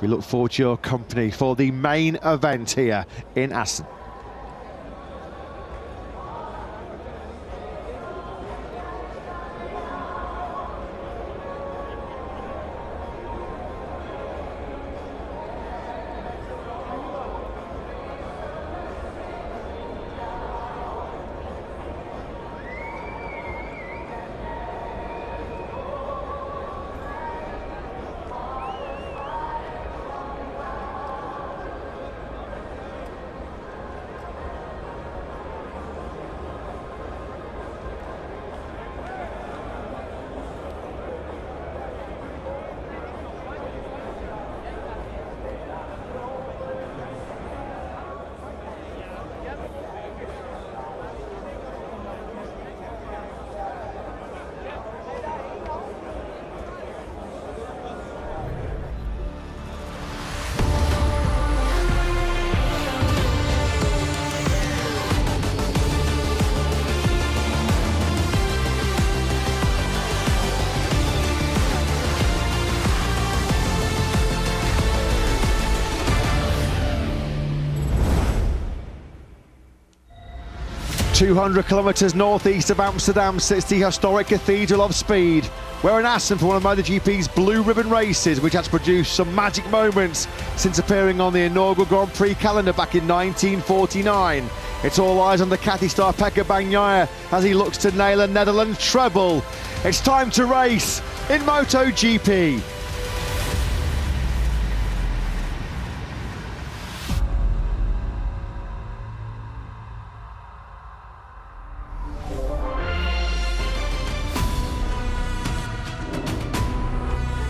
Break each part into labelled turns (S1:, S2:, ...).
S1: We look forward to your company for the main event here in Assen. .200 kilometres northeast of Amsterdam sits the historic Cathedral of Speed. We're in Assen for one of MotoGP's blue ribbon races, which has produced some magic moments since appearing on the inaugural Grand Prix calendar back in 1949. It's all eyes on the Cathy star Pecco Bagnaia as he looks to nail a Netherlands treble. It's time to race in MotoGP.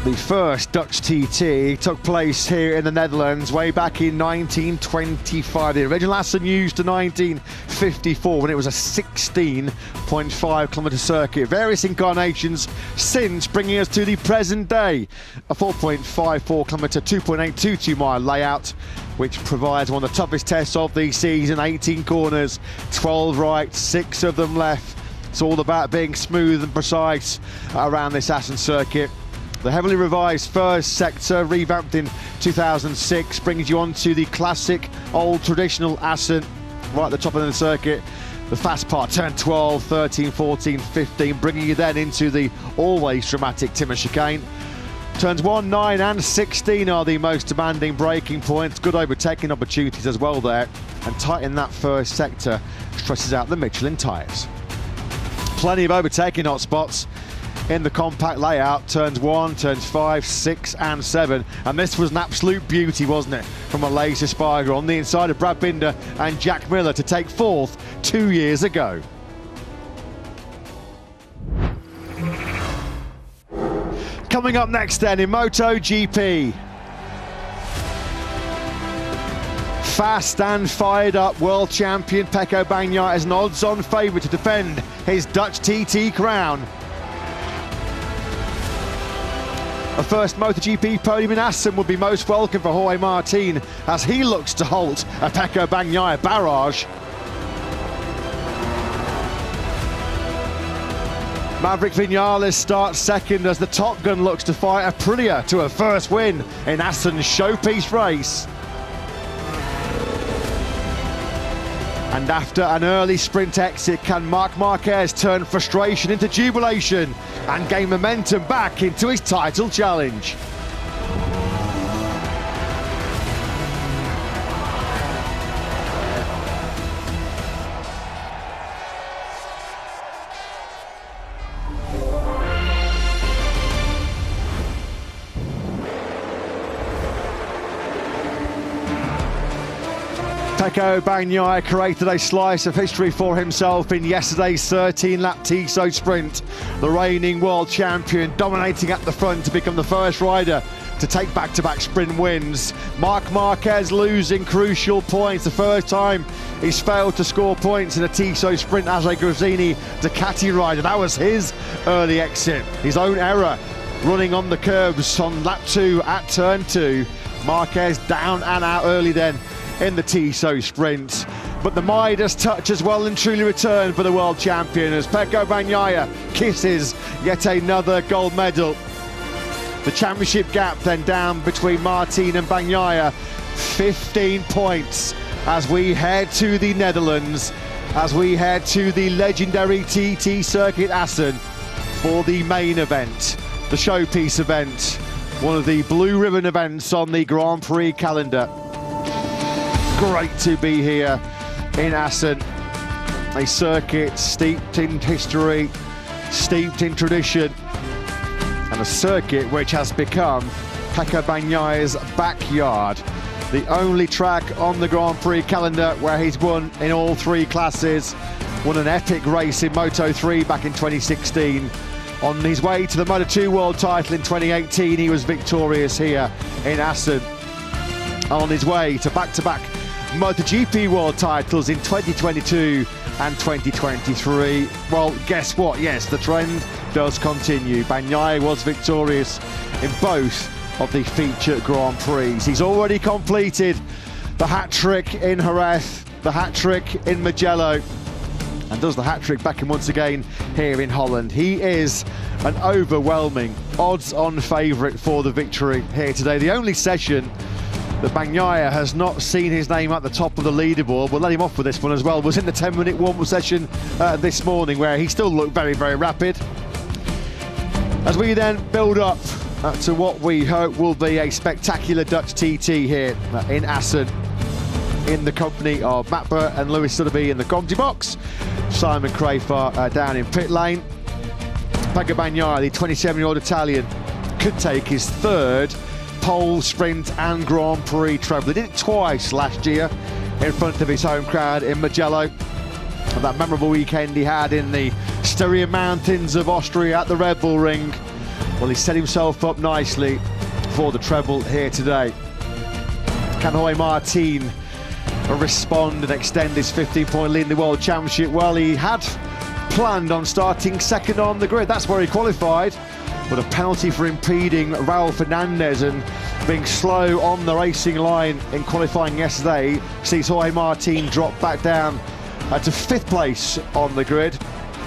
S1: The first Dutch TT took place here in the Netherlands way back in 1925. The original Assen used to 1954 when it was a 16.5 kilometre circuit. Various incarnations since, bringing us to the present day. A 4.54 kilometre, 2.822 mile layout, which provides one of the toughest tests of the season. 18 corners, 12 right, 6 of them left. It's all about being smooth and precise around this Assen circuit. The heavily revised first sector, revamped in 2006, brings you onto the classic, old, traditional Assen, right at the top of the circuit. The fast part, turn 12, 13, 14, 15, bringing you then into the always dramatic Timmer chicane. Turns 1, 9 and 16 are the most demanding braking points. Good overtaking opportunities as well there. And tight in that first sector, stresses out the Michelin tyres. Plenty of overtaking hotspots in the compact layout. Turns 1, turns 5, 6 and 7, and this was an absolute beauty, wasn't it, from a laser Sparger on the inside of Brad Binder and Jack Miller to take 4th 2 years ago. Coming up next then in MotoGP, fast and fired up world champion Pecco Bagnaia is an odds-on favourite to defend his Dutch TT crown. A first MotoGP podium in Assen would be most welcome for Jorge Martin as he looks to halt a Pecco Bagnaia barrage. Maverick Vinales starts second as the Top Gun looks to fight Aprilia to a first win in Assen's showpiece race. And after an early sprint exit, can Marc Marquez turn frustration into jubilation and gain momentum back into his title challenge? Pecco Bagnaia created a slice of history for himself in yesterday's 13-lap Tissot sprint. The reigning world champion dominating at the front to become the first rider to take back-to-back sprint wins. Marc Marquez losing crucial points, the first time he's failed to score points in a Tissot sprint as a Gresini Ducati rider. That was his early exit, his own error, running on the curbs on lap 2 at turn 2. Marquez down and out early then in the Tissot sprint. But the Midas touch has well and truly returned for the world champion as Pecco Bagnaia kisses yet another gold medal. The championship gap then down between Martin and Bagnaia, 15 points as we head to the Netherlands, as we head to the legendary TT Circuit Assen for the main event, the showpiece event, one of the blue ribbon events on the Grand Prix calendar. Great to be here in Assen, a circuit steeped in history, steeped in tradition, and a circuit which has become Pecco Bagnaia's backyard. The only track on the Grand Prix calendar where he's won in all three classes, won an epic race in Moto3 back in 2016. On his way to the Moto2 World title in 2018, he was victorious here in Assen. On his way to back-to-back MotoGP World titles in 2022 and 2023. Well, guess what? Yes, the trend does continue. Bagnaia was victorious in both of the feature Grand Prix. He's already completed the hat-trick in Jerez, the hat-trick in Mugello, and does the hat-trick back in once again here in Holland. He is an overwhelming odds-on favourite for the victory here today. The only session that Bagnaia has not seen his name at the top of the leaderboard, we'll let him off with this one as well, was in the 10-minute warm-up session this morning, where he still looked very, very rapid. As we then build up to what we hope will be a spectacular Dutch TT here in Assen, in the company of Matt Burt and Lewis Sotheby in the commentary box, Simon Crafar down in pit lane. Pecco Bagnaia, the 27-year-old Italian, could take his third pole, sprint and Grand Prix treble. He did it twice last year in front of his home crowd in Mugello, and that memorable weekend he had in the Styrian Mountains of Austria at the Red Bull Ring. Well, he set himself up nicely for the treble here today. Can Jorge Martin respond and extend his 15-point lead in the World Championship? Well, he had planned on starting second on the grid. That's where he qualified, but a penalty for impeding Raul Fernandez and being slow on the racing line in qualifying yesterday sees Jorge Martin drop back down to 5th place on the grid.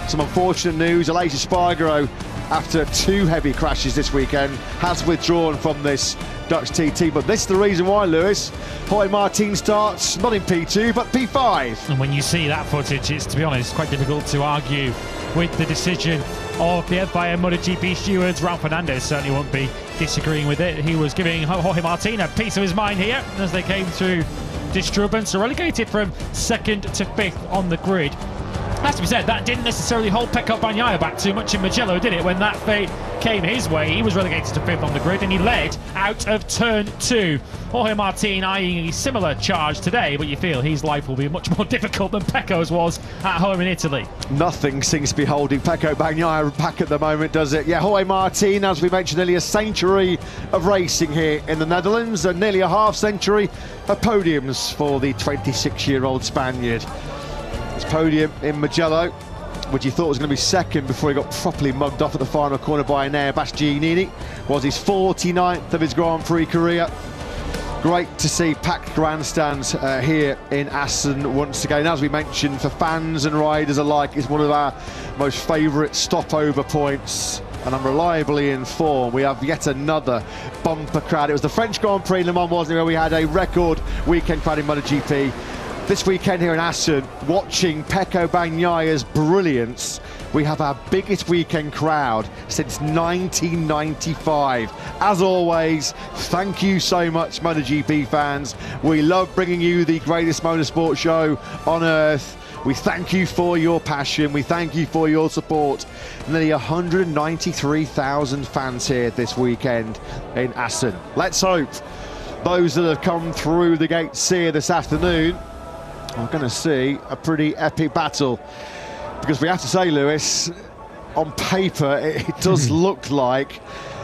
S1: Some unfortunate news: Aleix Espargaro, after 2 heavy crashes this weekend, has withdrawn from this Dutch TT. But this is the reason why, Lewis. Jorge Martin starts not in P2 but P5.
S2: And when you see that footage, it's, to be honest, quite difficult to argue with the decision of the Empire MotoGP stewards. Raul Fernandez certainly won't be disagreeing with it. He was giving Jorge Martin a piece of his mind here as they came through disturbance, so relegated from 2nd to 5th on the grid. Has to be said, that didn't necessarily hold Pecco Bagnaia back too much in Mugello, did it? When that fate came his way, he was relegated to 5th on the grid and he led out of turn 2. Jorge Martin eyeing a similar charge today, but you feel his life will be much more difficult than Pecco's was at home in Italy.
S1: Nothing seems to be holding Pecco Bagnaia back at the moment, does it? Yeah, Jorge Martin, as we mentioned, nearly a century of racing here in the Netherlands, and nearly a half-century of podiums for the 26-year-old Spaniard. His podium in Mugello, which he thought was going to be second before he got properly mugged off at the final corner by Enea Bastianini, was his 49th of his Grand Prix career. Great to see packed grandstands here in Assen once again. As we mentioned, for fans and riders alike, it's one of our most favourite stopover points, and I'm reliably informed we have yet another bumper crowd. It was the French Grand Prix Le Mans, wasn't it, where we had a record weekend crowd in MotoGP. This weekend here in Assen, watching Pecco Bagnaia's brilliance, we have our biggest weekend crowd since 1995. As always, thank you so much, MotoGP fans. We love bringing you the greatest motorsport show on earth. We thank you for your passion. We thank you for your support. Nearly 193,000 fans here this weekend in Assen. Let's hope those that have come through the gates here this afternoon are going to see a pretty epic battle, because we have to say, Lewis, on paper it does look like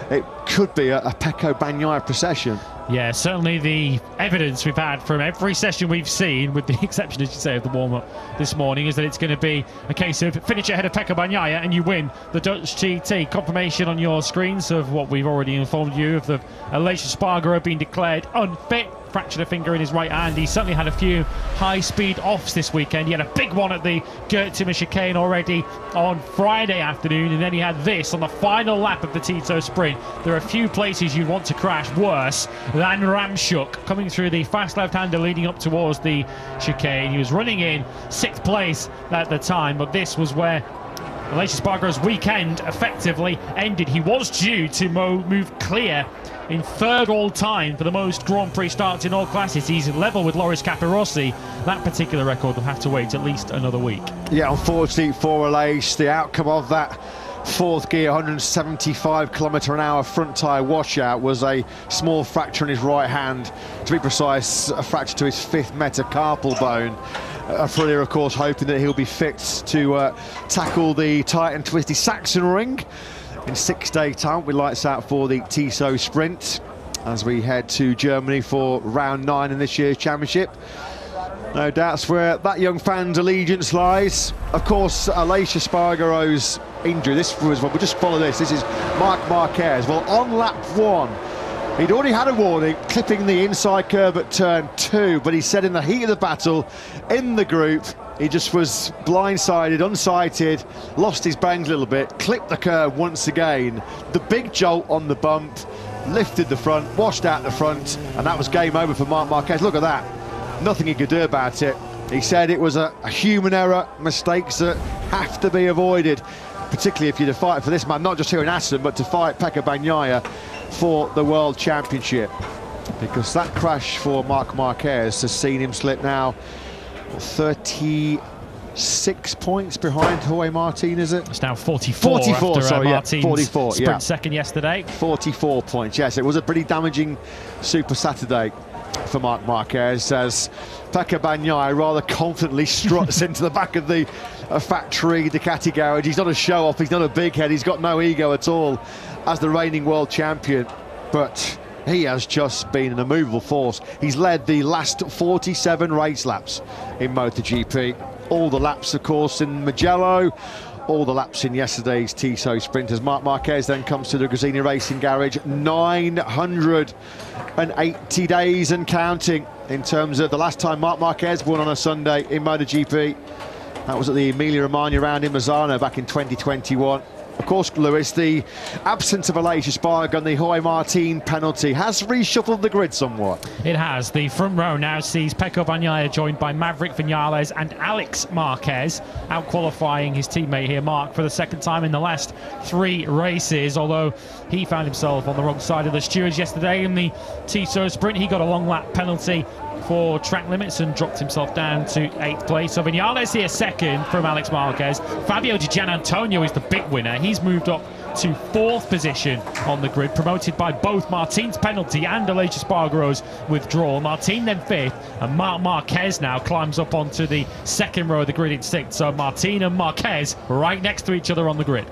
S1: it could be a Pecco Bagnaia procession.
S2: Yeah, certainly the evidence we've had from every session we've seen, with the exception, as you say, of the warm-up this morning, is that it's going to be a case of finish ahead of Pecco Bagnaia and you win the Dutch TT. Confirmation on your screens of what we've already informed you of, the Aleix Espargaro being declared unfit fractured a finger in his right hand. He certainly had a few high-speed offs this weekend. He had a big one at the Gresini chicane already on Friday afternoon, and then he had this on the final lap of the Tito Sprint. There are a few places you'd want to crash worse than Ramshook, coming through the fast left-hander leading up towards the chicane. He was running in 6th place at the time, but this was where Aleix Espargaro's weekend effectively ended. He was due to move clear in 3rd all-time for the most Grand Prix starts in all classes. He's level with Loris Capirossi. That particular record will have to wait at least another week. Yeah, unfortunately for Aleix, the outcome of that 4th gear 175km/h front tyre washout was a small fracture in his right hand, to be precise a fracture to his 5th metacarpal bone. Aprilia, of course, hoping that he'll be fit to tackle the tight and twisty Saxon ring in 6 days' time. We lights out for the Tito Sprint as we head to Germany for round 9 in this year's championship. No doubts where that young fan's allegiance lies. Of course, Aleix Espargaro's injury. This was, well, we'll just follow this. This is Marc Marquez. Well, on lap 1, he'd already had a warning, clipping the inside curve at turn 2, but he said in the heat of the battle, in the group, he just was blindsided, unsighted, lost his bangs a little bit, clipped the curve once again. The big jolt on the bump, lifted the front, washed out the front, and that was game over for Marc Marquez. Look at that. Nothing he could do about it. He said it was a human error, mistakes that have to be avoided, particularly if you're to fight for this man, not just here in Assen, but to fight Pecco Bagnaia for the World Championship. Because that crash for Marc Marquez has seen him slip now 36 points behind Jorge Martin, is it? It's now 44 after Martin's
S1: 44,
S2: sprint second yesterday.
S1: 44 points, yes. It was a pretty damaging Super Saturday for Marc Marquez, as Pecco Bagnaia rather confidently struts into the back of the factory Ducati garage. He's not a show-off, he's not a big head, he's got no ego at all as the reigning world champion, but he has just been an immovable force. He's led the last 47 race laps in MotoGP. All the laps, of course, in Mugello, all the laps in yesterday's Tito Sprint, as Marc Marquez then comes to the Gresini Racing Garage. 980 days and counting in terms of the last time Marc Marquez won on a Sunday in MotoGP. That was at the Emilia-Romagna round in Misano back in 2021. Of course, Lewis, the absence of Aleix Espargaro and the Jorge Martin penalty has reshuffled the grid somewhat.
S2: It has. The front row now sees Pecco Bagnaia joined by Maverick Vinales and Alex Marquez, out-qualifying his teammate here, Marc, for the 2nd time in the last 3 races, although he found himself on the wrong side of the stewards yesterday in the Tito Sprint. He got a long lap penalty for track limits and dropped himself down to 8th place. So Vinales here 2nd from Alex Marquez. Fabio Di Gianantonio is the big winner. He's moved up to 4th position on the grid, promoted by both Martin's penalty and Aleix Espargaro's withdrawal. Martin then 5th, and Marc Marquez now climbs up onto the 2nd row of the grid in 6th. So Martin and Marquez right next to each other on the grid.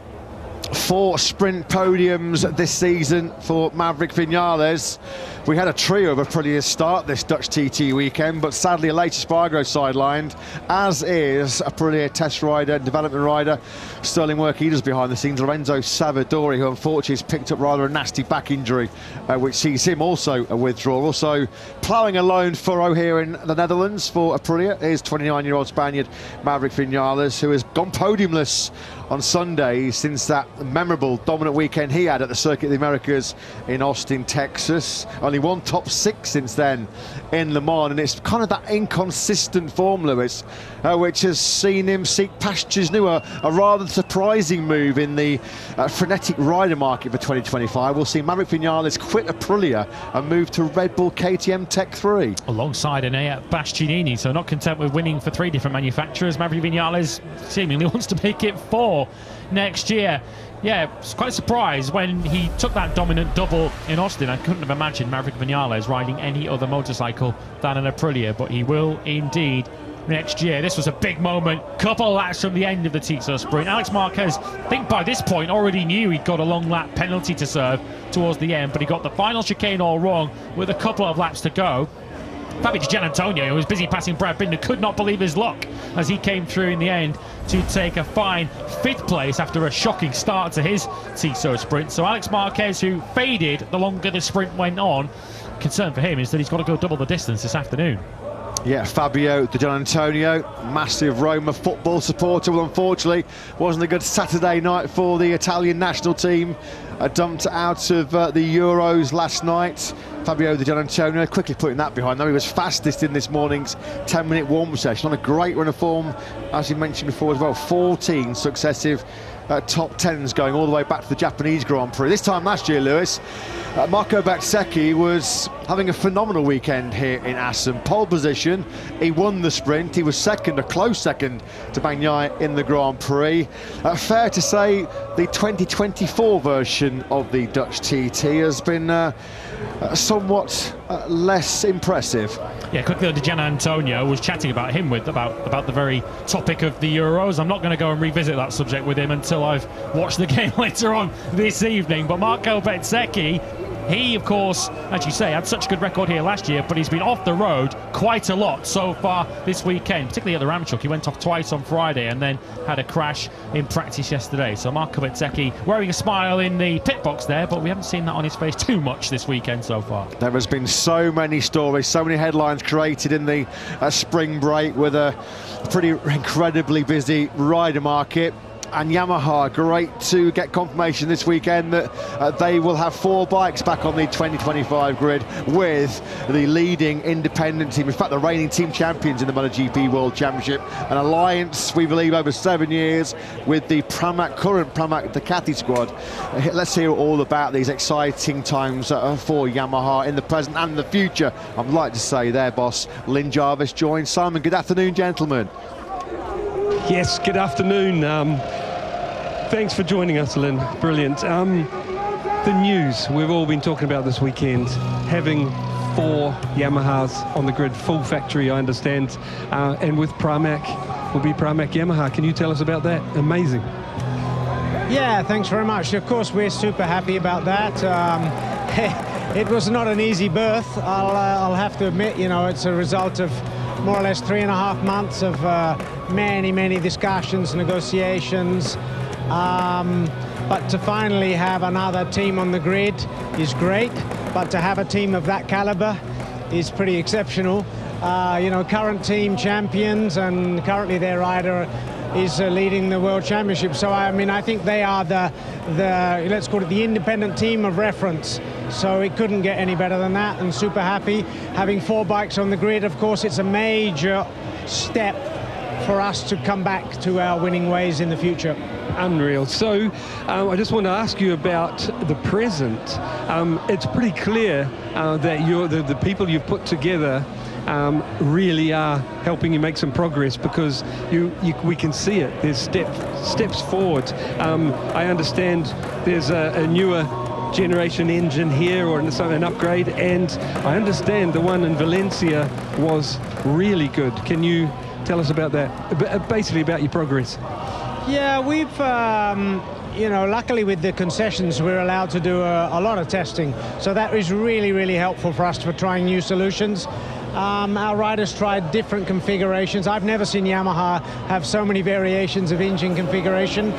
S1: 4 sprint podiums this season for Maverick Vinales. We had a trio of Aprilia start this Dutch TT weekend, but sadly Aleix Espargaro sidelined, as is Aprilia test rider and development rider, sterling work he does behind the scenes, Lorenzo Savadori, who unfortunately has picked up rather a nasty back injury, which sees him also a withdrawal. Also ploughing a lone furrow here in the Netherlands for Aprilia is 29-year-old Spaniard Maverick Vinales, who has gone podiumless on Sunday since that memorable dominant weekend he had at the Circuit of the Americas in Austin, Texas. Only one top 6 since then in Le Mans, and it's kind of that inconsistent form, Lewis, which has seen him seek pastures new. A rather surprising move in the frenetic rider market for 2025. We'll see Maverick Vinales quit Aprilia and move to Red Bull KTM Tech 3. Alongside
S2: Enea Bastianini, so not content with winning for 3 different manufacturers, Maverick Vinales seemingly wants to make it 4 next year. Yeah, I was quite surprised when he took that dominant double in Austin. I couldn't have imagined Maverick Vinales riding any other motorcycle than an Aprilia, but he will indeed next year. This was a big moment, couple laps from the end of the Tito Sprint. Alex Marquez, I think by this point, already knew he'd got a long lap penalty to serve towards the end, but he got the final chicane all wrong with a couple of laps to go. Fabio Di Gianantonio, who was busy passing Brad Binder, could not believe his luck as he came through in the end to take a fine 5th place after a shocking start to his Tito Sprint. So Alex Marquez, who faded the longer the sprint went on, concern for him is that he's got to go double the distance this afternoon.
S1: Yeah, Fabio Di Gianantonio, massive Roma football supporter. Well, unfortunately, wasn't a good Saturday night for the Italian national team. Dumped out of the Euros last night. Fabio Di Gianantonio quickly putting that behind them. He was fastest in this morning's 10-minute warm session on a great run of form, as you mentioned before as well. 14 successive top 10s going all the way back to the Japanese Grand Prix. This time last year, Lewis, Marco Bezzecchi was having a phenomenal weekend here in Assen. Pole position, he won the sprint, he was second, a close second to Bagnaia in the Grand Prix. Fair to say the 2024 version of the Dutch TT has been somewhat less impressive.
S2: Yeah, quickly, Di Gianantonio was chatting about him about the very topic of the Euros. I'm not going to go and revisit that subject with him until I've watched the game later on this evening. But Marco Bezzecchi, he, of course, as you say, had such a good record here last year, but he's been off the road quite a lot so far this weekend, particularly at the Ramchuk. He went off twice on Friday and then had a crash in practice yesterday. So Marco Bezzecchi wearing a smile in the pit box there, but we haven't seen that on his face too much this weekend so far.
S1: There has been so many stories, so many headlines created in the spring break with a pretty incredibly busy rider market. And Yamaha, great to get confirmation this weekend that they will have 4 bikes back on the 2025 grid with the leading independent team, in fact the reigning team champions in the MotoGP World Championship, an alliance we believe over 7 years with the current Pramac Ducati squad. Let's hear all about these exciting times for Yamaha in the present and the future. I'd like to say their boss Lynn Jarvis joins Simon. Good afternoon, gentlemen.
S3: Yes, good afternoon. Thanks for joining us, Lynn. Brilliant. The news we've all been talking about this weekend, having 4 Yamahas on the grid, full factory, I understand, and with Pramac, will be Pramac Yamaha. Can you tell us about that? Amazing.
S4: Yeah, thanks very much. Of course, we're super happy about that. It was not an easy birth, I'll have to admit. You know, it's a result of more or less 3.5 months of many discussions, negotiations, but to finally have another team on the grid is great, but to have a team of that caliber is pretty exceptional. You know, current team champions, and currently their rider is leading the World Championship. So I mean, I think they are the let's call it the independent team of reference. So it couldn't get any better than that, and super happy. Having 4 bikes on the grid, of course, it's a major step for us to come back to our winning ways in the future.
S3: Unreal. So I just want to ask you about the present. It's pretty clear that the people you've put together really are helping you make some progress, because we can see it. There's steps forward. I understand there's a newer generation engine here, or an upgrade, and I understand the one in Valencia was really good. Can you tell us about that? Basically about your progress.
S4: Yeah, we've you know, luckily with the concessions we're allowed to do a lot of testing, so that is really helpful for us for trying new solutions. Our riders tried different configurations. I've never seen Yamaha have so many variations of engine configuration.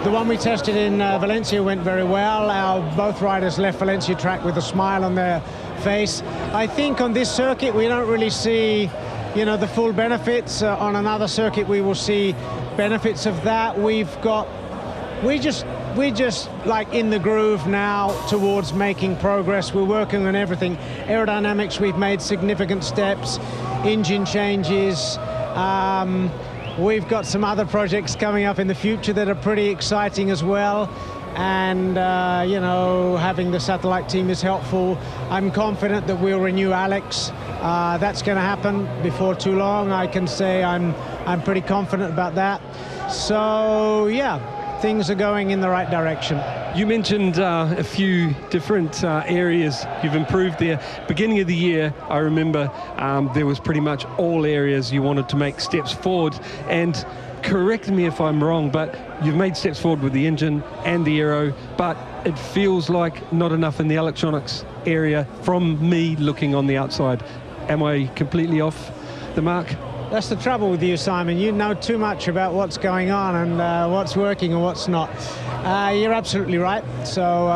S4: The one we tested in Valencia went very well. Both riders left Valencia track with a smile on their face. I think on this circuit we don't really see, you know, the full benefits. On another circuit we will see benefits of that. We're just like in the groove now towards making progress. We're working on everything. Aerodynamics, we've made significant steps. Engine changes. We've got some other projects coming up in the future that are pretty exciting as well. And, you know, having the satellite team is helpful. I'm confident that we'll renew Alex. That's going to happen before too long. I can say I'm pretty confident about that. So, yeah, things are going in the right direction.
S3: You mentioned a few different areas you've improved there. Beginning of the year, I remember there was pretty much all areas you wanted to make steps forward. And correct me if I'm wrong, but you've made steps forward with the engine and the aero, but it feels like not enough in the electronics area from me looking on the outside. Am I completely off the mark?
S4: That's the trouble with you, Simon. You know too much about what's going on and what's working and what's not. You're absolutely right. So,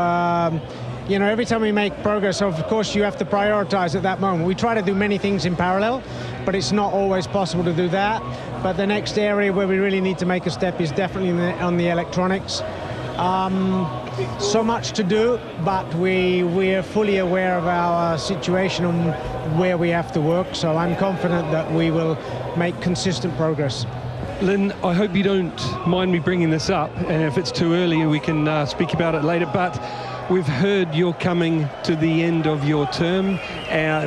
S4: you know, every time we make progress, of course, you have to prioritize at that moment. We try to do many things in parallel, but it's not always possible to do that. But the next area where we really need to make a step is definitely on the electronics. So much to do, but we're fully aware of our situation and where we have to work. So I'm confident that we will make consistent progress.
S3: Lynn, I hope you don't mind me bringing this up, and if it's too early, we can speak about it later, but we've heard you're coming to the end of your term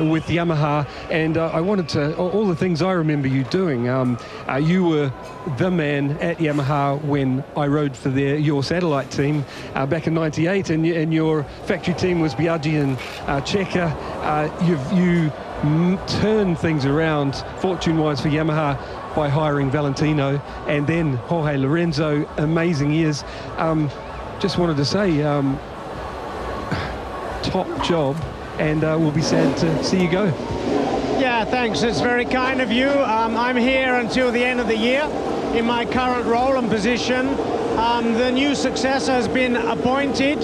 S3: with Yamaha, and I wanted to, all the things I remember you doing, you were the man at Yamaha when I rode for your satellite team back in '98, and your factory team was Biaggi and Checa. You turned things around, fortune-wise, for Yamaha by hiring Valentino and then Jorge Lorenzo. Amazing years. Just wanted to say, top job, and we'll be sad to see you go.
S4: Yeah, thanks. It's very kind of you. I'm here until the end of the year in my current role and position. The new successor has been appointed,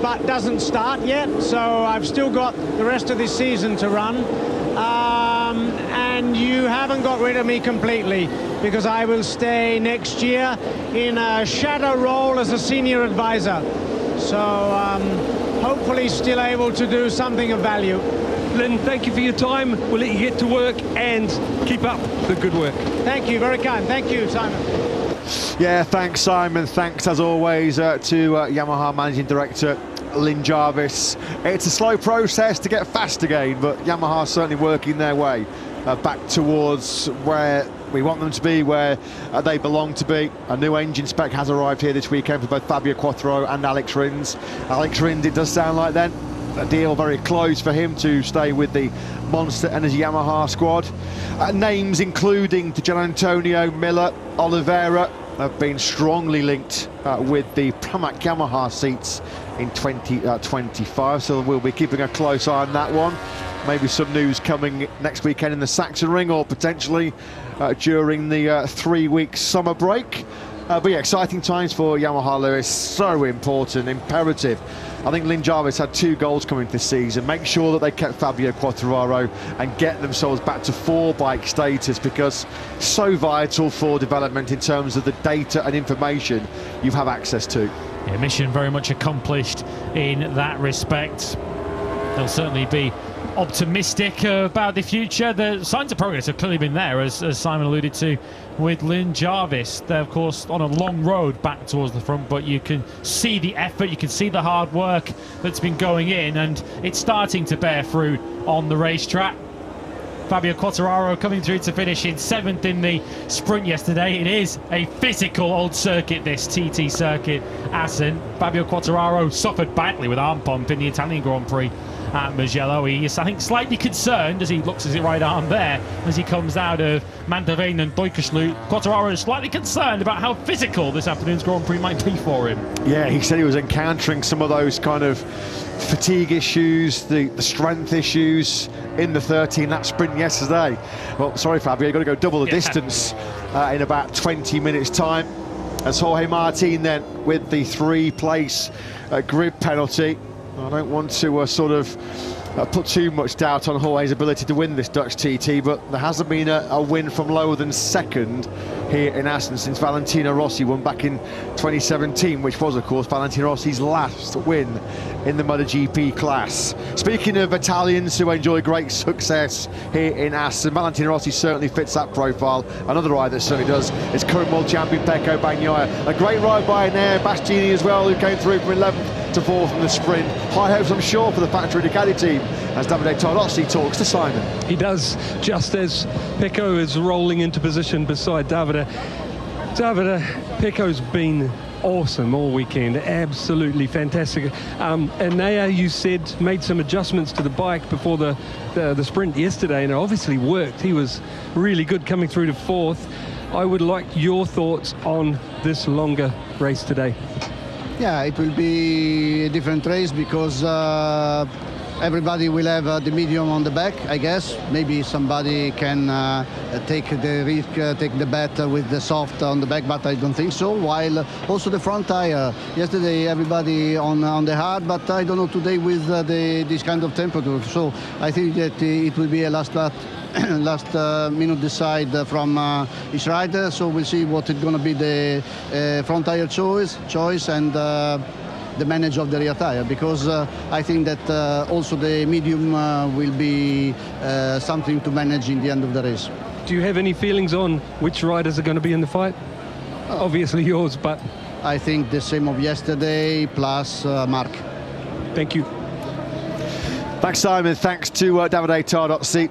S4: but doesn't start yet, so I've still got the rest of this season to run. And you haven't got rid of me completely, because I will stay next year in a shadow role as a senior advisor. So hopefully still able to do something of value.
S3: Lynn, thank you for your time. We'll let you get to work and keep up the good work.
S4: Thank you, very kind. Thank you, Simon.
S1: Yeah, thanks, Simon. Thanks, as always, to Yamaha Managing Director Lynn Jarvis. It's a slow process to get fast again, but Yamaha are certainly working their way back towards where we want them to be, where they belong to be. A new engine spec has arrived here this weekend for both Fabio Quartararo and Alex Rins. Alex Rins, it does sound like then a deal very close for him to stay with the Monster Energy Yamaha squad. Names including Gianantonio, Miller, Oliveira have been strongly linked with the Pramac Yamaha seats in 2025, so we'll be keeping a close eye on that one. Maybe some news coming next weekend in the Saxon Ring, or potentially during the 3-week summer break. But yeah, exciting times for Yamaha, Lewis. So important, imperative. I think Lynn Jarvis had 2 goals coming this season. Make sure that they kept Fabio Quartararo and get themselves back to 4-bike status, because so vital for development in terms of the data and information you have access to.
S2: Yeah, mission very much accomplished in that respect. They'll certainly be optimistic about the future. The signs of progress have clearly been there, as Simon alluded to, with Lynn Jarvis. They're, of course, on a long road back towards the front, but you can see the effort, you can see the hard work that's been going in, and it's starting to bear fruit on the racetrack. Fabio Quartararo coming through to finish in 7th in the sprint yesterday. It is a physical old circuit, this TT circuit, Assen. Fabio Quartararo suffered badly with arm pump in the Italian Grand Prix at Mugello. He is, I think, slightly concerned as he looks at his right arm there as he comes out of Manderveen and Duikersloot. Quartararo is slightly concerned about how physical this afternoon's Grand Prix might be for him. Yeah,
S1: he said he was encountering some of those kind of fatigue issues, the strength issues in the 13-lap sprint yesterday. Well, sorry, Fabio, you've got to go double the distance in about 20 minutes' time. As Jorge Martin then with the 3-place grid penalty. I don't want to sort of put too much doubt on Jorge's ability to win this Dutch TT, but there hasn't been a win from lower than 2nd here in Assen since Valentino Rossi won back in 2017, which was, of course, Valentino Rossi's last win in the MotoGP class. Speaking of Italians who enjoy great success here in Assen, Valentino Rossi certainly fits that profile. Another ride that certainly does is current world champion Pecco Bagnaia. A great ride by Nair Bastianini as well, who came through from 11th to 4th in the sprint. High hopes, I'm sure, for the factory Ducati team as Davide Tardozzi talks to Simon.
S3: He does, just as Pecco is rolling into position beside Davide. Pecco's been awesome all weekend, absolutely fantastic. And Nair, you said, made some adjustments to the bike before the sprint yesterday, and it obviously worked. He was really good coming through to 4th. I would like your thoughts on this longer race today.
S5: Yeah, it will be a different race because everybody will have the medium on the back, I guess. Maybe somebody can take the risk, take the bet with the soft on the back, but I don't think so. While also the front tire, yesterday everybody on the hard, but I don't know today with this kind of temperature. So I think that it will be a last minute decide from each rider. So we'll see what is going to be the front tire choice and the manage of the rear tire, because I think that also the medium will be something to manage in the end of the race.
S3: Do you have any feelings on which riders are going to be in the fight? Obviously yours, but
S5: I think the same of yesterday plus Mark.
S3: Thank you.
S1: Thanks, Simon. Thanks to Davide Tardozzi.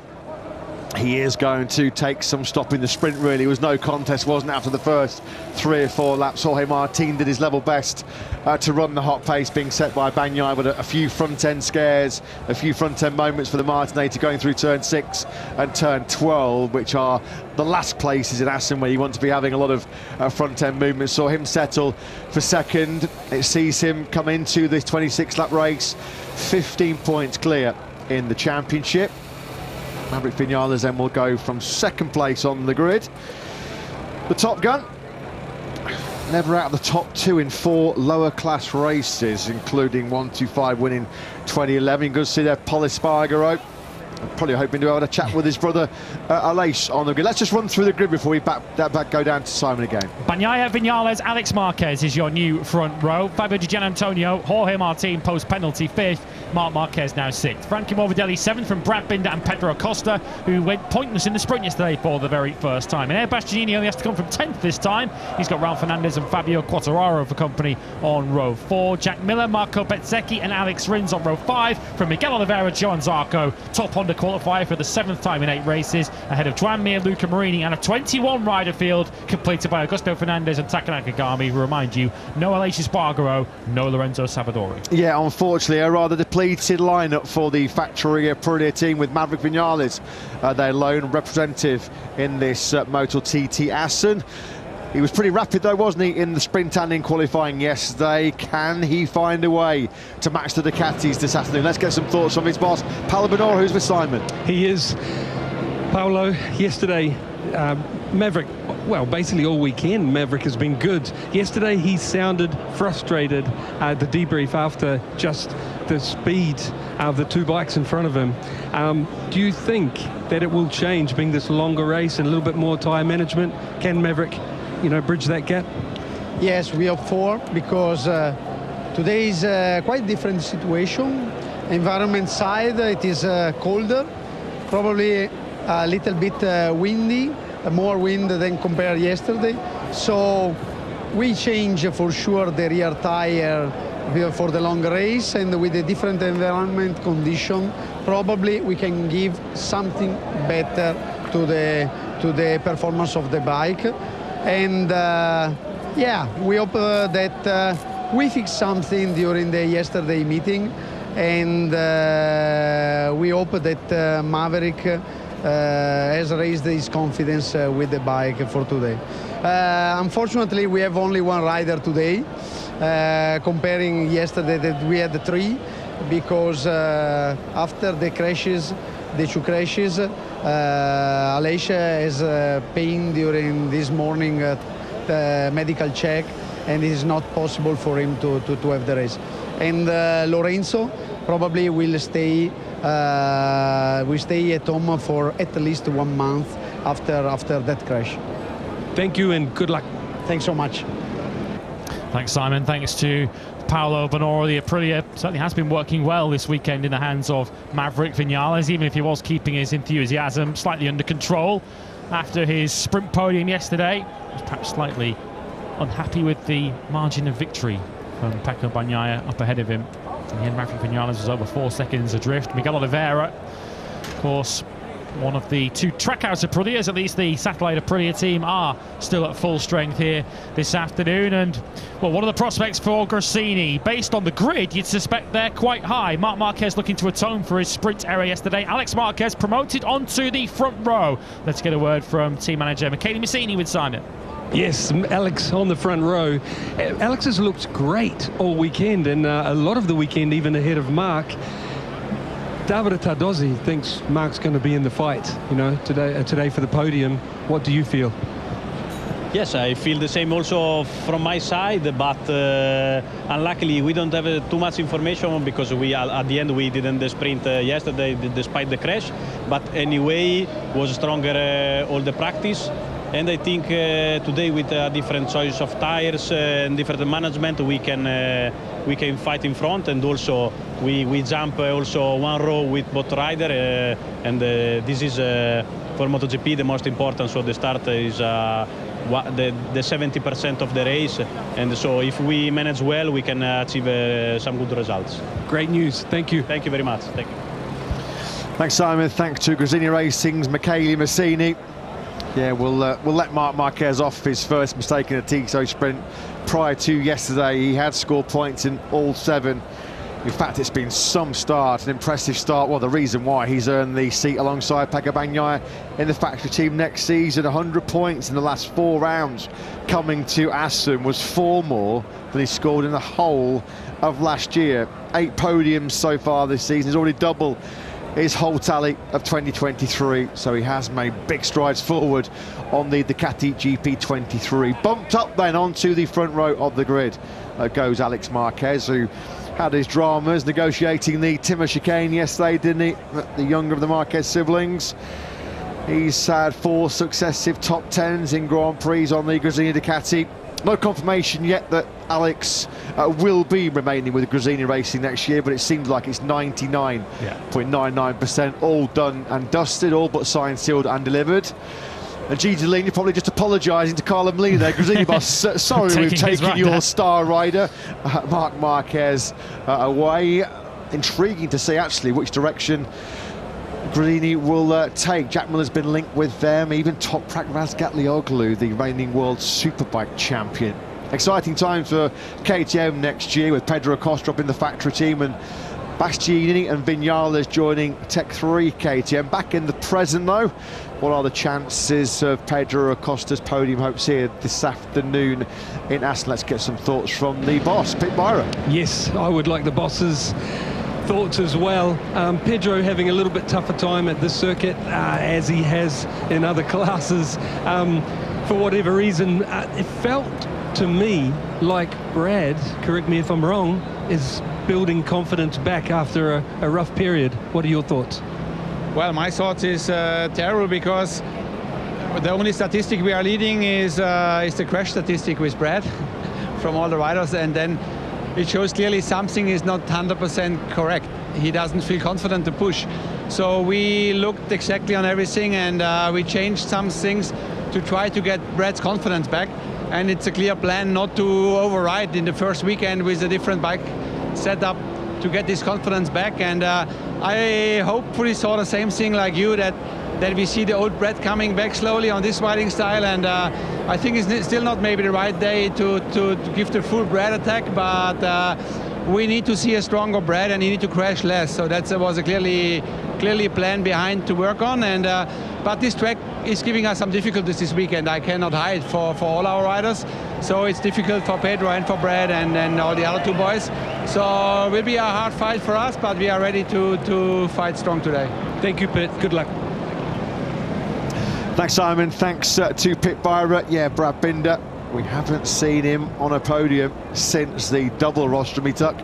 S1: He is going to take some stop in the sprint, really. It was no contest, wasn't it, after the first 3 or 4 laps. Jorge Martin did his level best to run the hot pace being set by Bagnaia, but a few front-end scares, a few front-end moments for the Martinator going through turn 6 and turn 12, which are the last places in Assen where you want to be having a lot of front-end movement. Saw him settle for second. It sees him come into this 26-lap race, 15 points clear in the championship. Maverick Vinales then will go from second place on the grid. The Top Gun, never out of the top 2 in 4 lower class races, including 125 win in 2011. Good to see there, Pol Espargaro. Probably hoping to have a chat with his brother Aleix on the grid. Let's just run through the grid before we go down to Simon again.
S2: Bagnaia, Vinales, Alex Marquez is your new front row. Fabio Di Gianantonio, Jorge Martin post-penalty 5th. Marc Marquez now 6th. Frankie Morbidelli 7th from Brad Binder and Pedro Acosta, who went pointless in the sprint yesterday for the very first time. And Air Bastianini only has to come from 10th this time. He's got Ralph Fernandez and Fabio Quartararo for company on row 4. Jack Miller, Marco Bezzecchi and Alex Rins on row 5. From Miguel Oliveira, Johan Zarco, top Honda qualifier for the 7th time in 8 races, ahead of Joan Mir, Luca Marini, and a 21 rider field completed by Augusto Fernandez and Taka Nakagami, who remind you, no Aleix Espargaro, no Lorenzo Savadori.
S1: Yeah, unfortunately, a rather depleted lineup for the factory Aprilia team, with Maverick Vinales, their lone representative in this Moto TT Assen. He was pretty rapid though, wasn't he, in the sprint and in qualifying yesterday. Can he find a way to match the Ducatis this afternoon? Let's get some thoughts from his boss, Paolo Bonora, who's with Simon.
S3: He is. Paolo, yesterday, Maverick, well, basically all weekend, Maverick has been good. Yesterday, he sounded frustrated at the debrief after just the speed of the 2 bikes in front of him. Do you think that it will change, being this longer race and a little bit more tyre management? Can Maverick, bridge that gap?
S6: Yes, we hope for, because today is a quite different situation. Environment side, it is colder, probably a little bit windy, more wind than compared yesterday. So we change for sure the rear tire for the long race, and with a different environment condition, probably we can give something better to the performance of the bike. And yeah, we hope that we fix something during the yesterday meeting, and we hope that Maverick has raised his confidence with the bike for today. Unfortunately, we have only 1 rider today, comparing yesterday that we had 3, because after the crashes, the 2 crashes, Aleix has pain during this morning medical check, and it is not possible for him to have the race. And Lorenzo probably will stay at home for at least 1 month after that crash.
S3: Thank you and good luck.
S6: Thanks so much.
S2: Thanks, Simon. Thanks to Paolo Bonora. The Aprilia certainly has been working well this weekend in the hands of Maverick Vinales, even if he was keeping his enthusiasm slightly under control after his sprint podium yesterday. He was perhaps slightly unhappy with the margin of victory from Pecco Bagnaia up ahead of him. In the end, Maverick Vinales was over 4 seconds adrift. Miguel Oliveira, of course, one of the 2 Trackhouse Aprilias, at least the satellite Aprilia team, are still at full strength here this afternoon. And, well, what are the prospects for Gresini? Based on the grid, you'd suspect they're quite high. Marc Marquez looking to atone for his sprint error yesterday. Alex Marquez promoted onto the front row. Let's get a word from team manager Michele Messini with Simon.
S3: Yes, Alex on the front row. Alex has looked great all weekend, and a lot of the weekend even ahead of Mark. Davide Tardozzi thinks Marc's going to be in the fight, you know, today for the podium. What do you feel?
S7: Yes, I feel the same also from my side, but unluckily we don't have too much information because at the end we didn't sprint yesterday despite the crash. But anyway, was stronger all the practice, and I think today with a different choice of tires and different management we can fight in front, and also we jump also one row with both rider, and this is for MotoGP the most important. So the start is the 70% of the race, and so if we manage well we can achieve some good results.
S3: Great news. Thank you.
S7: Thank you very much. Thank you.
S1: Thanks, Simon. Thanks to Gresini Racing's Michele Massini. Yeah, we'll let Marc Marquez off his first mistake in a Tissot sprint. Prior to yesterday, he had scored points in all 7. In fact, it's been some start, an impressive start. Well, the reason why he's earned the seat alongside Pecco Bagnaia in the factory team next season. 100 points in the last 4 rounds coming to Assen was 4 more than he scored in the whole of last year. 8 podiums so far this season. He's already double his whole tally of 2023, so he has made big strides forward on the Ducati GP23. Bumped up then onto the front row of the grid goes Alex Marquez, who had his dramas negotiating the Timor chicane yesterday, didn't he? The younger of the Marquez siblings. He's had 4 successive top 10s in Grand Prix on the Gresini Ducati. No confirmation yet that Alex will be remaining with Gresini Racing next year, but it seems like it's 99.99% all done and dusted, all but signed, sealed and delivered. And Gigi Dell'Igna probably just apologising to Carlo Molina there. Gresini boss, sorry we've taken your star rider, Marc Marquez, away. Intriguing to see actually which direction Gresini will take. Jack Miller's been linked with them, even Toprak Razgatlioglu, the reigning world superbike champion. Exciting times for KTM next year with Pedro Acosta up in the factory team and Bastianini and Viñales joining Tech 3 KTM. Back in the present though, what are the chances of Pedro Acosta's podium hopes here this afternoon in Assen? Let's get some thoughts from the boss, Pit Byron.
S3: Yes, I would like the boss's thoughts as well. Pedro having a little bit tougher time at this circuit as he has in other classes. For whatever reason, it felt to me like Brad, correct me if I'm wrong, is building confidence back after a rough period. What are your thoughts?
S8: Well, my thoughts is terrible because the only statistic we are leading is the crash statistic with Brad from all the riders, and then it shows clearly something is not 100% correct. He doesn't feel confident to push. So we looked exactly on everything, and we changed some things to try to get Brad's confidence back. And it's a clear plan not to override in the first weekend with a different bike setup to get this confidence back. And I hopefully saw the same thing like you, that we see the old Brad coming back slowly on this riding style. And I think it's still not maybe the right day to give the full Brad attack, but we need to see a stronger Brad and he need to crash less. So that was a clearly plan behind to work on. And but this track is giving us some difficulties this weekend. I cannot hide for all our riders. So it's difficult for Pedro and for Brad and all the other 2 boys. So it will be a hard fight for us, but we are ready to fight strong today.
S3: Thank you, Pit. Good luck.
S1: Thanks, Simon. Thanks to Pit Byron. Yeah, Brad Binder. We haven't seen him on a podium since the double rostrum he took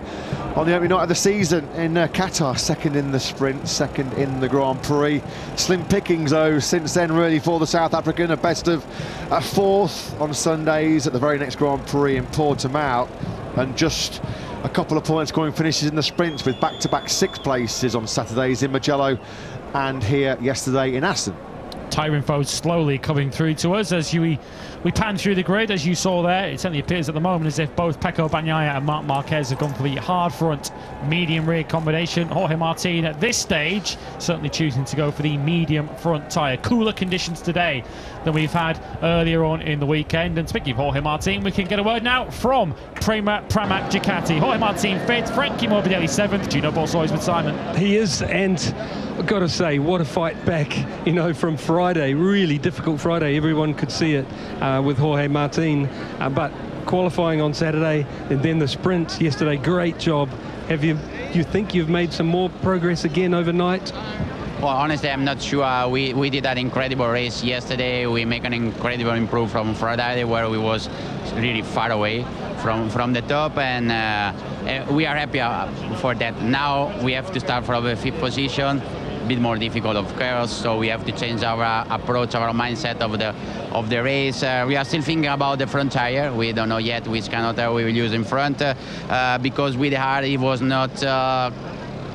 S1: on the opening night of the season in Qatar. 2nd in the sprint, 2nd in the Grand Prix. Slim pickings though since then really for the South African. A best of 4th on Sundays at the very next Grand Prix in Portimao, and just a couple of points scoring finishes in the sprints with back-to-back 6th places on Saturdays in Mugello and here yesterday in Assen.
S2: Tyre info slowly coming through to us as we pan through the grid. As you saw there, it certainly appears at the moment as if both Pecco Bagnaia and Marc Marquez have gone for the hard front, medium rear combination. Jorge Martin at this stage certainly choosing to go for the medium front tyre. Cooler conditions today than we've had earlier on in the weekend. And speaking of Jorge Martin, we can get a word now from Pramac Ducati. Jorge Martin 5th, Frankie Morbidelli 7th, Gino Borsois with Simon.
S3: He is, and I've got to say, what a fight back, you know, from Friday. Really difficult Friday. Everyone could see it with Jorge Martin. But qualifying on Saturday and then the sprint yesterday, great job you think you've made some more progress again overnight?
S9: Well, honestly, I'm not sure. We did an incredible race yesterday. We make an incredible improve from Friday, where we was really far away from the top, and we are happy for that. Now we have to start from the 5th position. A bit more difficult, of course, so we have to change our approach, our mindset of the race. We are still thinking about the front tire. We don't know yet which kind of tire we will use in front, because with the hard it was not,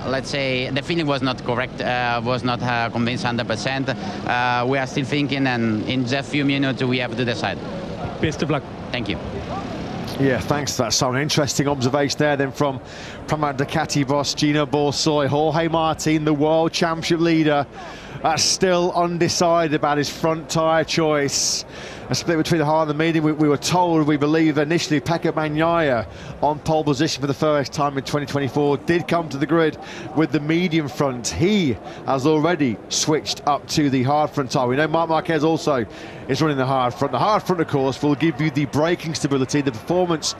S9: let's say, the feeling was not correct, was not convinced 100%. We are still thinking, and in just a few minutes we have to decide.
S3: Best of luck.
S9: Thank you.
S1: Yeah, thanks for that, Simon. Interesting observation there then from Pramac Ducati boss Gino Borsoi. Jorge Martin, the world championship leader, still undecided about his front tyre choice. A split between the hard and the medium. We were told, we believe initially, Pecco Bagnaia on pole position for the first time in 2024 did come to the grid with the medium front. He has already switched up to the hard front tyre. We know Marc Marquez also is running the hard front. The hard front, of course, will give you the braking stability, the performance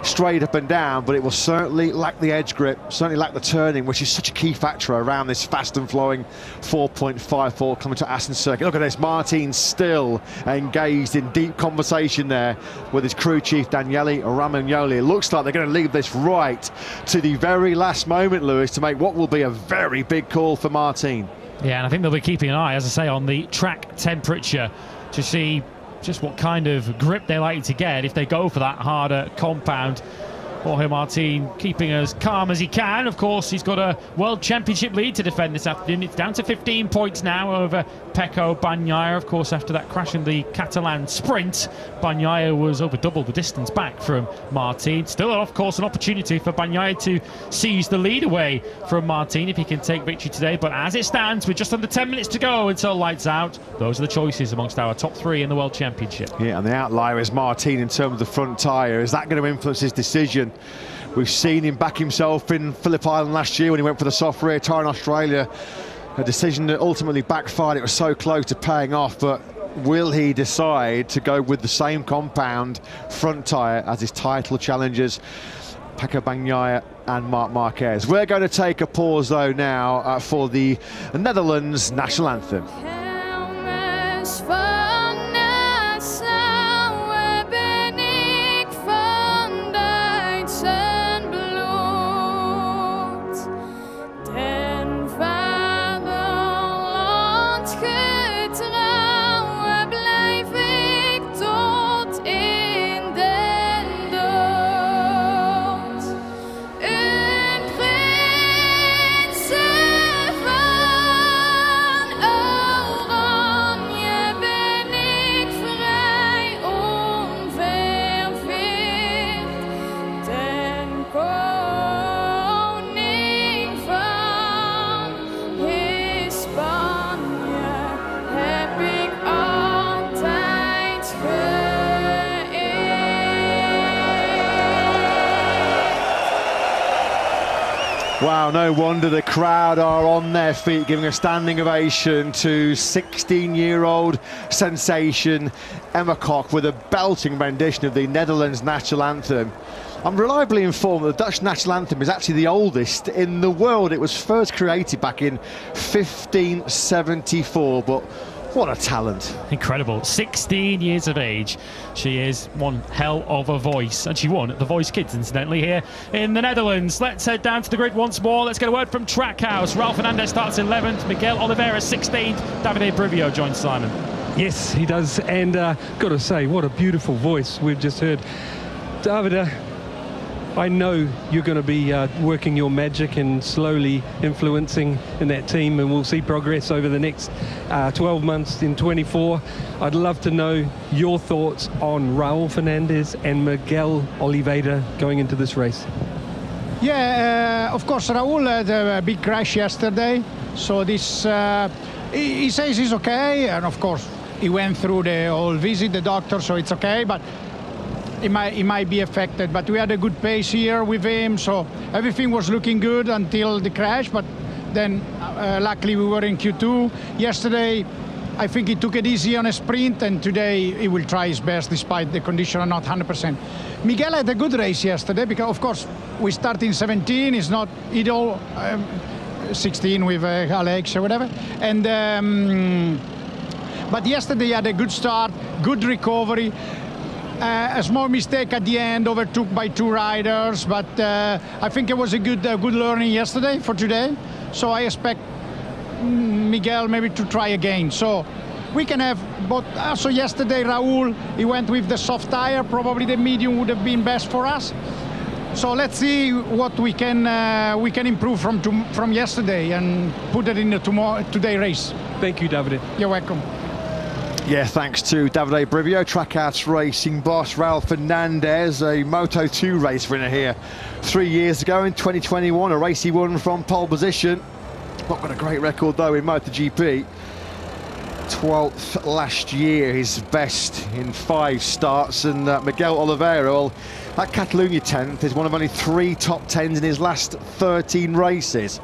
S1: straight up and down, but it will certainly lack the edge grip, certainly lack the turning, which is such a key factor around this fast and flowing 4.54 coming to Assen circuit. Look at this, Martin still engaged in deep conversation there with his crew chief Daniele Romagnoli. It looks like they're going to leave this right to the very last moment, Lewis, to make what will be a very big call for Martin.
S2: Yeah, and I think they'll be keeping an eye, as I say, on the track temperature to see just what kind of grip they like to get if they go for that harder compound. Jorge Martin keeping as calm as he can. Of course, he's got a World Championship lead to defend this afternoon. It's down to 15 points now over Pecco Bagnaia. Of course, after that crash in the Catalan sprint, Bagnaia was over double the distance back from Martin. Still, of course, an opportunity for Bagnaia to seize the lead away from Martin if he can take victory today. But as it stands, with just under 10 minutes to go until lights out, those are the choices amongst our top 3 in the World Championship.
S1: Yeah, and the outlier is Martin in terms of the front tyre. Is that going to influence his decision? We've seen him back himself in Phillip Island last year when he went for the soft rear tyre in Australia. A decision that ultimately backfired. It was so close to paying off, but will he decide to go with the same compound front tyre as his title challengers, Pecco Bagnaia and Marc Marquez? We're going to take a pause though now for the Netherlands national anthem. Wow, no wonder the crowd are on their feet, giving a standing ovation to 16-year-old sensation Emma Kok with a belting rendition of the Netherlands national anthem. I'm reliably informed that the Dutch national anthem is actually the oldest in the world. It was first created back in 1574, but what a talent.
S2: Incredible. 16 years of age. She is one hell of a voice. And she won The Voice Kids, incidentally, here in the Netherlands. Let's head down to the grid once more. Let's get a word from Trackhouse. Ralph Fernandez starts 11th. Miguel Oliveira 16th. Davide Brivio joins Simon.
S3: Yes, he does. And got to say, what a beautiful voice we've just heard. Davide, I know you're going to be working your magic and slowly influencing in that team, and we'll see progress over the next 12 months in 24. I'd love to know your thoughts on Raul Fernandez and Miguel Oliveira going into this race.
S4: Yeah, of course, Raul had a big crash yesterday, so this he says he's okay, and of course he went through the whole visit, the doctor, so it's okay, but he might be affected. But we had a good pace here with him, so everything was looking good until the crash, but then luckily we were in Q2. Yesterday
S10: I think he took it easy on a sprint, and today he will try his best despite the condition are not 100%. Miguel had a good race yesterday because, of course, we start in 17. It's not ideal. 16 with Alex or whatever, and but yesterday he had a good start, good recovery. A small mistake at the end, overtook by 2 riders, but I think it was a good learning yesterday for today. So I expect Miguel maybe to try again. So we can have both. Also yesterday, Raul, he went with the soft tire. Probably the medium would have been best for us. So let's see what we can improve from yesterday and put it in the today race.
S3: Thank you, Davide.
S10: You're welcome.
S1: Yeah, thanks to Davide Brivio, Trackhouse Racing boss. Raul Fernandez, a Moto2 race winner here 3 years ago in 2021, a race he won from pole position. Not got a great record though in MotoGP. 12th last year, his best in 5 starts. And Miguel Oliveira, well, that Catalunya 10th is one of only 3 top 10s in his last 13 races.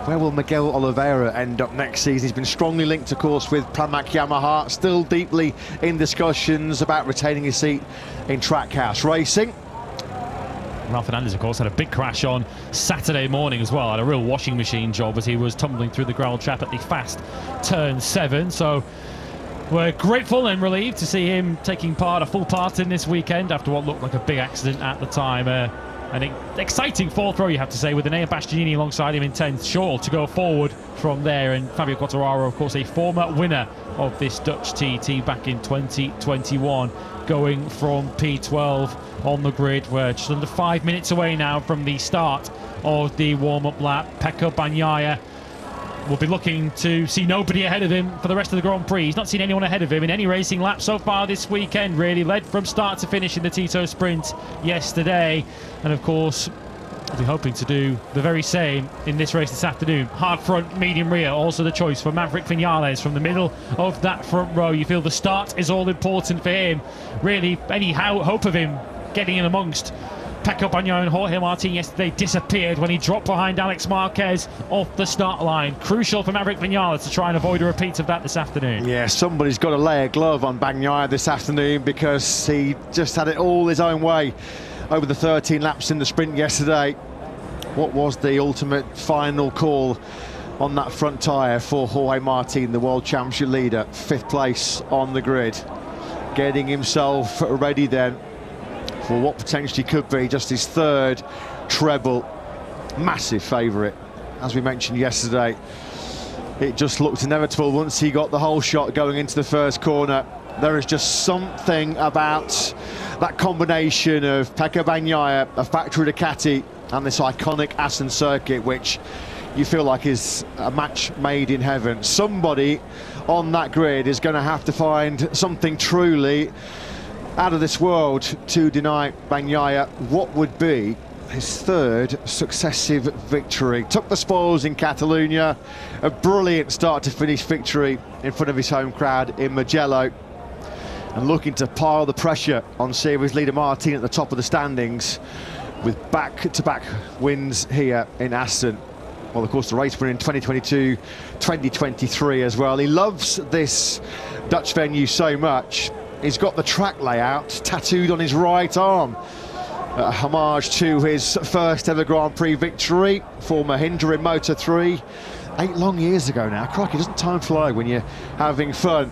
S1: Where will Miguel Oliveira end up next season? He's been strongly linked, of course, with Pramac Yamaha, still deeply in discussions about retaining his seat in Trackhouse Racing.
S2: Raul Fernandez, of course, had a big crash on Saturday morning as well. Had a real washing machine job as he was tumbling through the gravel trap at the fast turn 7. So we're grateful and relieved to see him taking a full part in this weekend after what looked like a big accident at the time. An exciting 4th row, you have to say, with Enea Bastianini alongside him in 10th. Sure to go forward from there. And Fabio Quartararo, of course, a former winner of this Dutch TT back in 2021, going from P12 on the grid. We're just under 5 minutes away now from the start of the warm-up lap. Pecco Bagnaia will be looking to see nobody ahead of him for the rest of the Grand Prix. He's not seen anyone ahead of him in any racing lap so far this weekend, really. Led from start to finish in the Tito Sprint yesterday. And of course, we'll be hoping to do the very same in this race this afternoon. Hard front, medium rear, also the choice for Maverick Vinales from the middle of that front row. You feel the start is all important for him. Really, any hope of him getting in amongst Pecco Bagnaia and Jorge Martin yesterday disappeared when he dropped behind Alex Marquez off the start line. Crucial for Maverick Vinales to try and avoid a repeat of that this afternoon. Yeah,
S1: somebody's got to lay a glove on Bagnaia this afternoon because he just had it all his own way over the 13 laps in the sprint yesterday. What was the ultimate final call on that front tyre for Jorge Martin, the World Championship leader? 5th place on the grid, getting himself ready then for what potentially could be just his 3rd treble. Massive favourite, as we mentioned yesterday. It just looked inevitable once he got the whole shot going into the first corner. There is just something about that combination of Pecco Bagnaia, a factory Ducati, and this iconic Assen circuit, which you feel like is a match made in heaven. Somebody on that grid is going to have to find something truly out of this world to deny Bagnaia what would be his 3rd successive victory. Took the spoils in Catalunya, a brilliant start to finish victory in front of his home crowd in Mugello, and looking to pile the pressure on series leader Martin at the top of the standings with back-to-back wins here in Assen. Well, of course, the race win in 2022, 2023 as well. He loves this Dutch venue so much. He's got the track layout tattooed on his right arm. A homage to his first ever Grand Prix victory for Mahindra in Moto3 8 long years ago now. Crikey, doesn't time fly when you're having fun?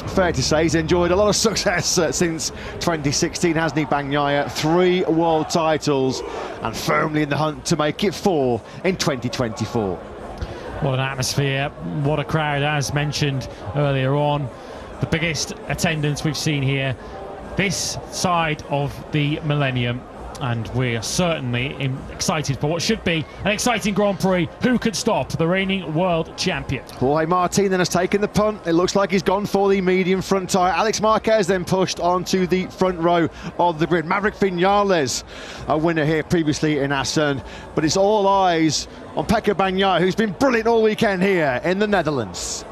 S1: Fair to say he's enjoyed a lot of success since 2016, hasn't he, Bagnaia? 3 world titles and firmly in the hunt to make it 4 in 2024.
S2: What an atmosphere, what a crowd, as mentioned earlier on. The biggest attendance we've seen here this side of the millennium, and we are certainly excited for what should be an exciting Grand Prix. Who could stop the reigning world champion?
S1: Jorge Martin then has taken the punt. It looks like he's gone for the medium front tyre. Alex Marquez then pushed onto the front row of the grid. Maverick Vinales, a winner here previously in Assen, but it's all eyes on Pecco Bagnaia, who's been brilliant all weekend here in the Netherlands.